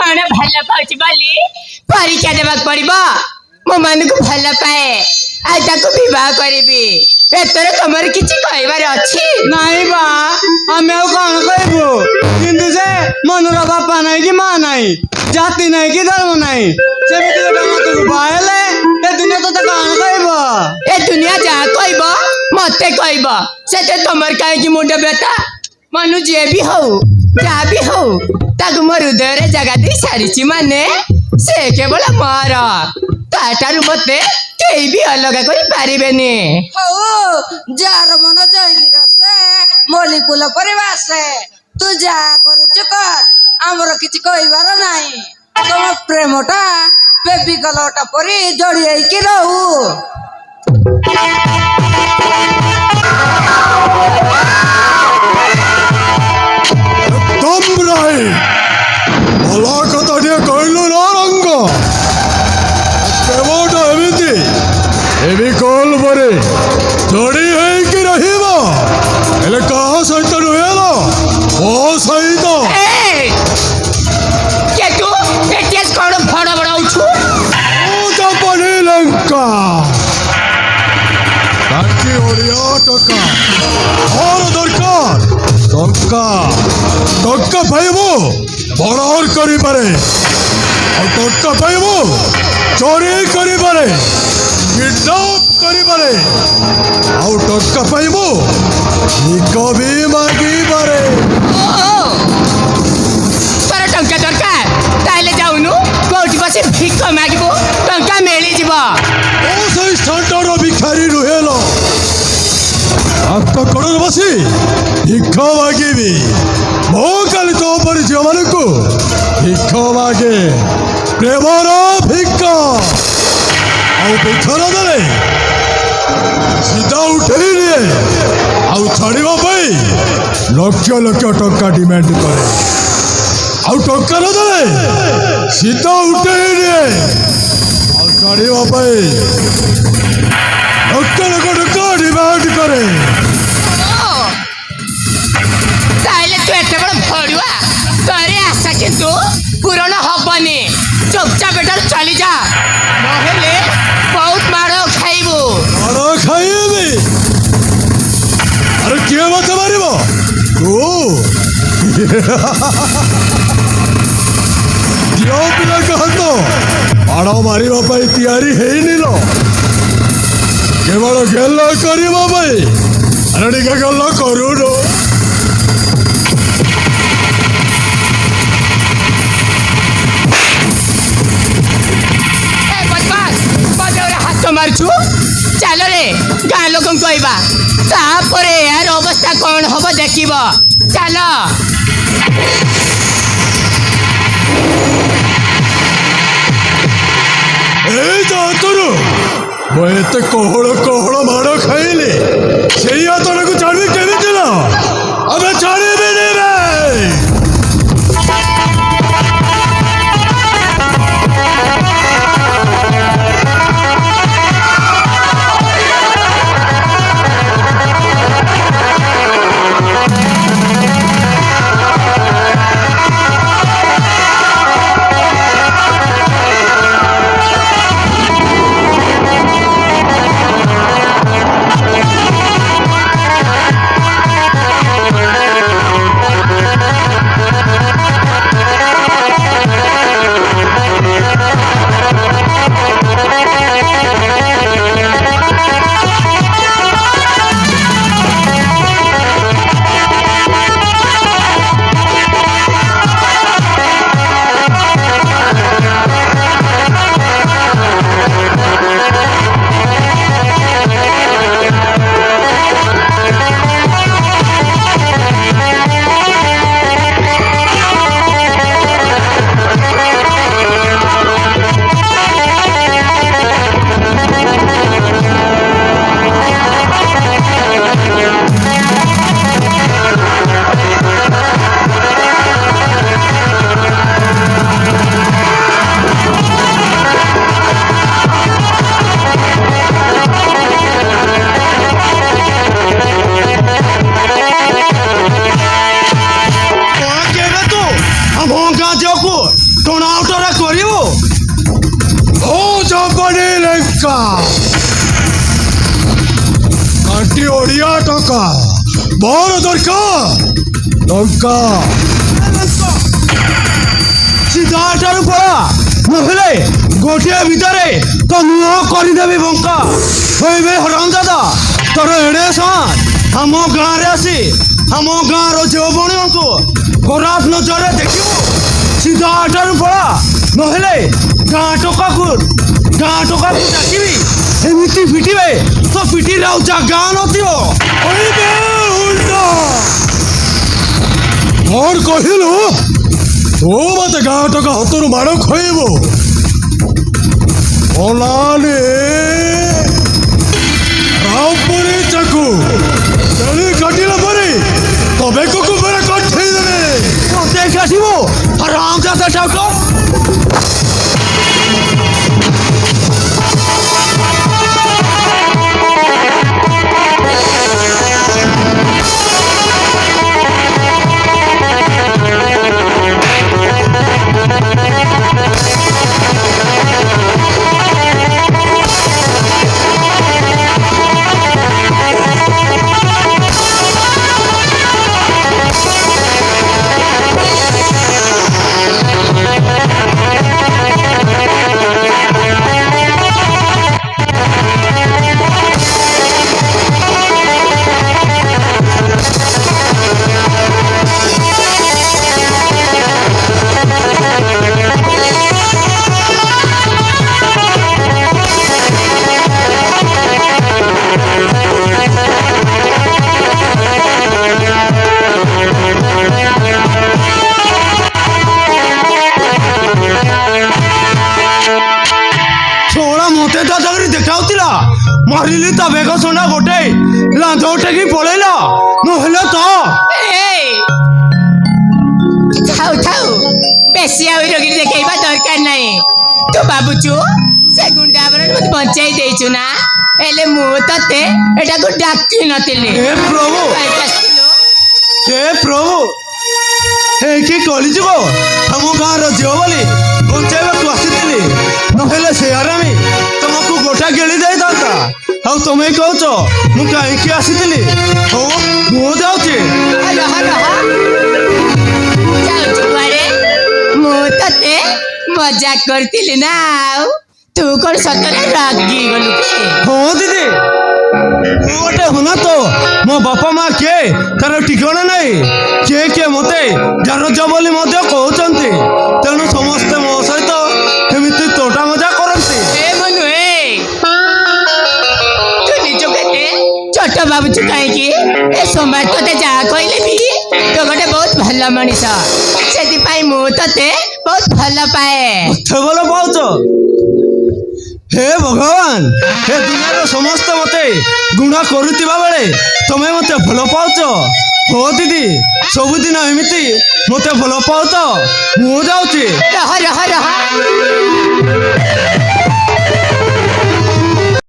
कौन भल पाउची बोली परीक्षा देवाक पड़िबो मो मन को भल पाए आई ताको विवाह करिबी एतरे तमर किछि कहबार अछि नहीं बा हमें और कौन कहबो किंतु से मनुरा बापा नहीं कि मां नहीं जाति नहीं कि धर्म नहीं से बेटी डांगा तो बायले ए दुनिया तो कौन कहबो ए दुनिया जा कहबो मते कहबो सेते तमर काहे कि मुंड बेटा मनु जे भी हो जा भी हो ताको मोर हृदय रे जगह दे सारिची माने से केवल मार ताटारु मते केही भी अलग करि पारिबेनी हो जार मन जाइगी रसे मोली पुल परिवासे तू जा करूच कर आमर किछि कहबार नाही तुम प्रेमटा बेबी गलटा परी जड़ी होइकी रहू दम रहे भला कथा टिके कहलु ना रंग प्रेमटा एमिति एबी कल परे जड़ी होइकी रहिबो हेले कहा सहित नुहेलो ओ सहित के तू एटेस कोन फड़ बड़ाउछु ओ जापानी लंका ताकि ओडिया टका और दरकार टका टका पाइबो बड़र करि पारे और टका पाइबो चोरी करि पारे किडनैप करि पारे और टका पाइबो निकबी मागी पारे पर टंका दरकार ताइले जाउनु कोठी बसे भिख मागिबो टंका मेली जिवो ओ सही स्टैंडर्ड भिखारी रुहेलो आपका कड़र बसी भिख मागिबी मो काली तो पर झियो मानकु भिख मागे प्रेमर भिख आउ भिखर दरे सीधा उठेई निए आउ छाड़िबा पई लक्ष लक्ष टका डिमांड करे आउ टका न दरे सीधा उठेई निए आउ छाड़िबा पई लक्ष लक्ष टका डिमांड करे ताइले तू एते बड़ भड़ुआ तोरे आशा किंतु पूर्ण हबनी चुपचाप बेटा चली जा नहेले बहुत मारो खाइबो मारो खाइबी अरे किए मत मारिबो तू दियो पिला कहतो मारो मारिबा पई तैयारी हेई निलो केवल गेल करिबा पई अरे टिके गेल करूनो मारछु चल रे गाँ लोक कहबा तापरे यार अवस्था कौन हम देखब चल एते कोहड़ कोहड़ माड़ खाइली से हाथटा को छाड़ी केमी अबे छाड़ी भी नहीं रे ଟଣାଉଟରା କରିବୁ ଓ ଚମ୍ପଣୀ ଲେଙ୍କା କାଟି ଓଡ଼ିଆ ଟଙ୍କା ମୋର ଦରକାର ଟଙ୍କା ସିଧା ଏଠାରୁ ପଳା ନହେଲେ ଗୋଟିଏ ଭିତରେ ତ ମୁହଁ କରିଦେବି ବଙ୍କା କହିବେ ହରାମଜାଦା ତୋର ଏଡ଼େ ସମାଜ ଆମ ଗାଁରେ ଆସି ଆମ ଗାଁର ଝିଅଭଉଣୀମାନଙ୍କୁ ଖରାପ ନଜରରେ ଦେଖିବୁ ସିଧା ଏଠାରୁ ପଳା ନହେଲେ ଗାଁ ଟୋକାକୁ ଡାକିବି ଏମିତି ପିଟିବେ ତ ପିଟିରେ ଆଉ ଜାଗା ନଥିବ କହିବେ ଉଲ୍ଟା କ'ଣ କହିଲୁ ତୁ ମତେ ଗାଁ ଟଙ୍କା ହାତରୁ ମାଡ଼ ଖୋଇବୁ ଅନାନି ରାମପୁରୀ ଚାକୁ ଛେଳି କାଟିଲା ପରେ ତ ବେକକୁ ପରେ କଠେଇ ଦେବେ ମତେ ଆସିବୁ ହରାମଜାଦା ଟାଉଟ ମତେ ଦାଦାଗିରି ଦେଖାଉଥିଲା ମାରିଲି ତା ବେଗ ଶୁଣା ଗୋଟେ ଲାଞ୍ଜ ଉଠେଇକି ପଳେଇଲା ନହେଲେ ତ ଥାଉ ଥାଉ ବେଶୀ ଆଉ ରୋଗୀ ଦେଖେଇବା ଦରକାର ନାହିଁ ତୁ ଭାବୁଛୁ ସେ ଗୁଣ୍ଡା ଆବରଣ ମତେ ବଞ୍ଚାଇ ଦେଇଛୁ ନା ହେଲେ ମୁଁ ତତେ ଏଟାକୁ ଡାକି ନଥିଲି ହେ ପ୍ରଭୁ ହେ ପ୍ରଭୁ ଏଇଠି କଳିଯିବ ଆମ ଗାଁର ଝିଅ ବୋଲି ବଞ୍ଚାଇବାକୁ ଆସିଥିଲି ନହେଲେ ସେ ଆରାମୀ ତମକୁ ଗୋଟା ଗେଳି ଦେଇଥାନ୍ତା ଆଉ ତମେ କହୁଛ ମୁଁ କାହିଁକି ଆସିଥିଲି ହଉ ମୁଁ ଯାଉଛି ଯାଉଛୁ କୁଆଡେ ମୁଁ ତତେ ମଜା କରିଥିଲି ନା ଆଉ ତୁ କଣ ସତରେ ରାଗି ଗଲୁ କି ହଁ ଦିଦି ମୁଁ ଗୋଟେ ହୁନା ତ ମୋ ବାପା ମା କିଏ ତାର ଠିକଣା ନାହିଁ କିଏ ମତେ ଜାରଜ ବୋଲି ମଧ୍ୟ କହୁଛନ୍ତି ତେଣୁ ସମସ୍ତେ ମୋ ସହିତ ଏମିତି ତୋଟା ମଜା କରନ୍ତି ତୁ ନିଜକୁ କେତେ ଛୋଟ ଭାବୁଛୁ କାହିଁକି ଏ ସମାଜ ତତେ ଯାହା କହିଲେ ବି ତୁ ଗୋଟେ ବହୁତ ଭଲ ମଣିଷ ସେଥିପାଇଁ ମୁଁ ତତେ ବହୁତ ଭଲ ପାଏ ଏତେ ଭଲ ପାଉଛ ହେ ଭଗବାନ ହେ ଦୁନିଆର ସମସ୍ତେ ମତେ ଗୁଣା କରୁଥିବା ବେଳେ ତମେ ମତେ ଭଲ ପାଉଛ ହଉ ଦିଦି ସବୁଦିନ ଏମିତି ମତେ ଭଲ ପାଉଛ ମୁଁ ଯାଉଛି ରହ